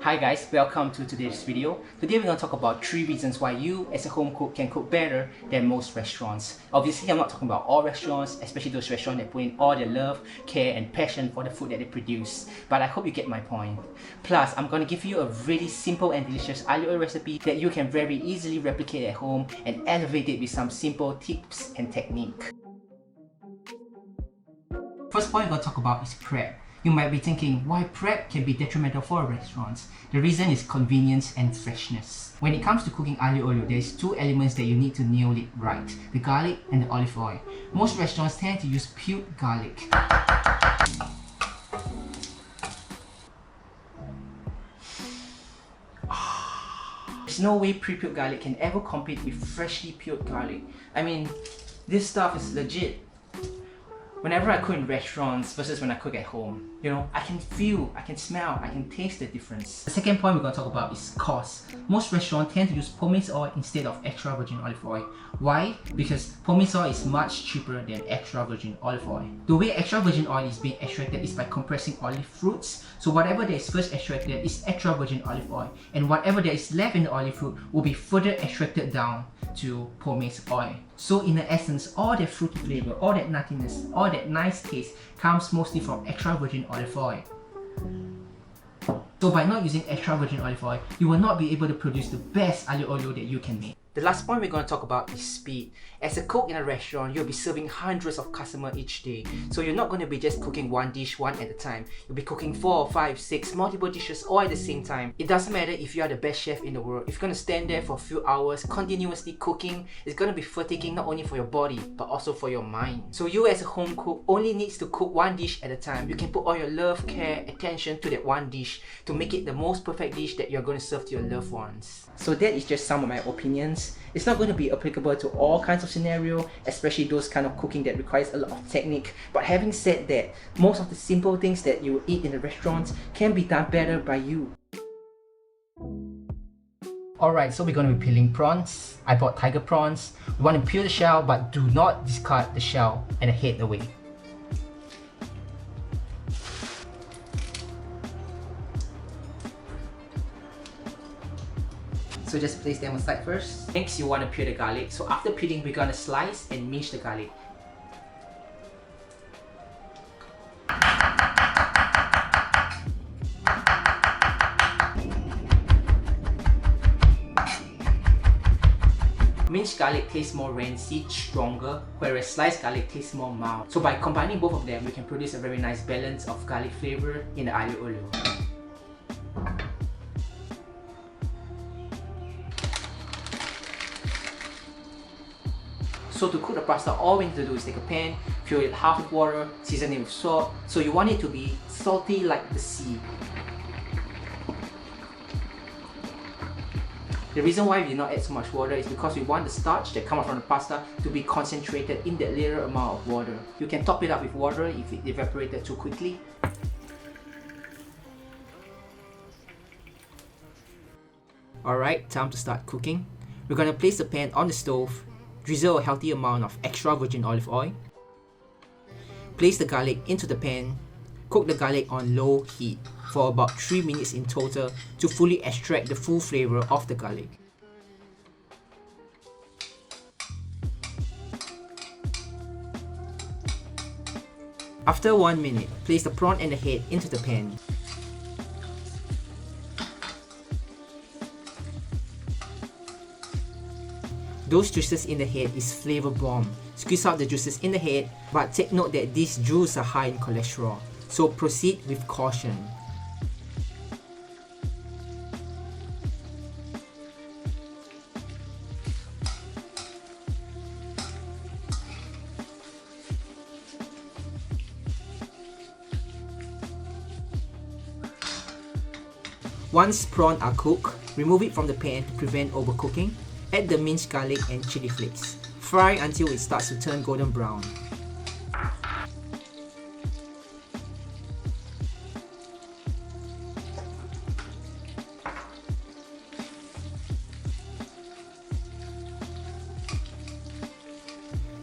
Hi guys, welcome to today's video. Today we're going to talk about 3 reasons why you as a home cook can cook better than most restaurants. Obviously I'm not talking about all restaurants, especially those restaurants that put in all their love, care and passion for the food that they produce. But I hope you get my point. Plus, I'm going to give you a really simple and delicious aglio olio recipe that you can very easily replicate at home and elevate it with some simple tips and technique. First point we're going to talk about is prep. You might be thinking why prep can be detrimental for restaurants. The reason is convenience and freshness. When it comes to cooking aglio olio, there's 2 elements that you need to nail it right: the garlic and the olive oil. Most restaurants tend to use peeled garlic. There's no way pre-peeled garlic can ever compete with freshly peeled garlic. I mean, this stuff is legit. Whenever I cook in restaurants versus when I cook at home, I can feel, I can smell, I can taste the difference. The second point we're going to talk about is cost. Most restaurants tend to use pomade oil instead of extra virgin olive oil. Why? Because pomade oil is much cheaper than extra virgin olive oil. The way extra virgin oil is being extracted is by compressing olive fruits. So whatever that is first extracted is extra virgin olive oil, and whatever that is left in the olive fruit will be further extracted down to pomade oil. So in essence, all that fruity flavor, all that nuttiness, all that nice taste comes mostly from extra virgin olive oil. So by not using extra virgin olive oil, you will not be able to produce the best aglio olio that you can make. The last point we're going to talk about is speed. As a cook in a restaurant, you'll be serving hundreds of customers each day. So you're not going to be just cooking one dish one at a time. You'll be cooking 4, 5, 6 multiple dishes all at the same time. It doesn't matter if you are the best chef in the world. If you're going to stand there for a few hours continuously cooking, it's going to be fatiguing not only for your body but also for your mind. So you as a home cook only needs to cook one dish at a time. You can put all your love, care, attention to that one dish to make it the most perfect dish that you're going to serve to your loved ones. So that is just some of my opinions. It's not going to be applicable to all kinds of scenarios, especially those kind of cooking that requires a lot of technique. But having said that, most of the simple things that you eat in the restaurants can be done better by you. Alright, so we're going to be peeling prawns. I bought tiger prawns. We want to peel the shell, but do not discard the shell and the head away. So just place them aside first. Next, you want to peel the garlic. So after peeling, we're gonna slice and mince the garlic. Minced garlic tastes more rancid, stronger, whereas sliced garlic tastes more mild. So by combining both of them, we can produce a very nice balance of garlic flavor in the aglio olio. So to cook the pasta, all we need to do is take a pan, fill it half with water, season it with salt. So you want it to be salty like the sea. The reason why we did not add so much water is because we want the starch that comes from the pasta to be concentrated in that little amount of water. You can top it up with water if it evaporated too quickly. Alright, time to start cooking. We're going to place the pan on the stove. Drizzle a healthy amount of extra virgin olive oil. Place the garlic into the pan. Cook the garlic on low heat for about 3 minutes in total to fully extract the full flavor of the garlic. After 1 minute, place the prawn and the head into the pan. Those juices in the head is flavor bomb. Squeeze out the juices in the head, but take note that these juices are high in cholesterol, so proceed with caution. Once prawns are cooked, remove it from the pan to prevent overcooking. Add the minced garlic and chili flakes. Fry until it starts to turn golden brown.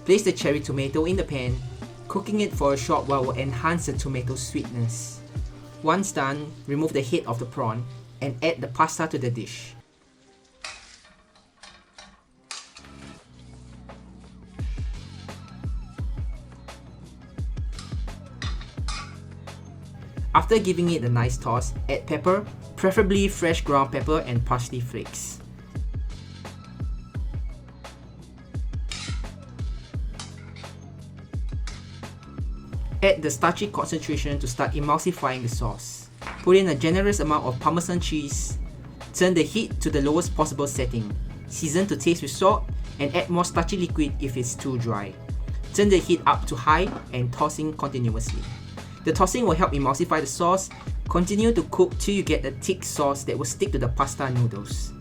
Place the cherry tomato in the pan. Cooking it for a short while will enhance the tomato sweetness. Once done, remove the head of the prawn and add the pasta to the dish. After giving it a nice toss, add pepper, preferably fresh ground pepper and parsley flakes. Add the starchy concentration to start emulsifying the sauce. Put in a generous amount of Parmesan cheese. Turn the heat to the lowest possible setting. Season to taste with salt and add more starchy liquid if it's too dry. Turn the heat up to high and tossing continuously. The tossing will help emulsify the sauce. Continue to cook till you get a thick sauce that will stick to the pasta noodles.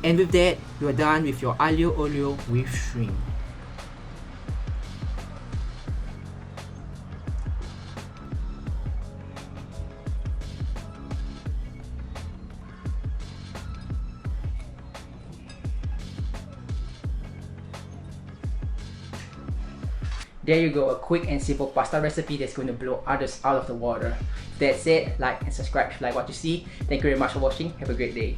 And with that, you are done with your aglio olio with shrimp. There you go, a quick and simple pasta recipe that's going to blow others out of the water. That said, like and subscribe if you like what you see. Thank you very much for watching. Have a great day.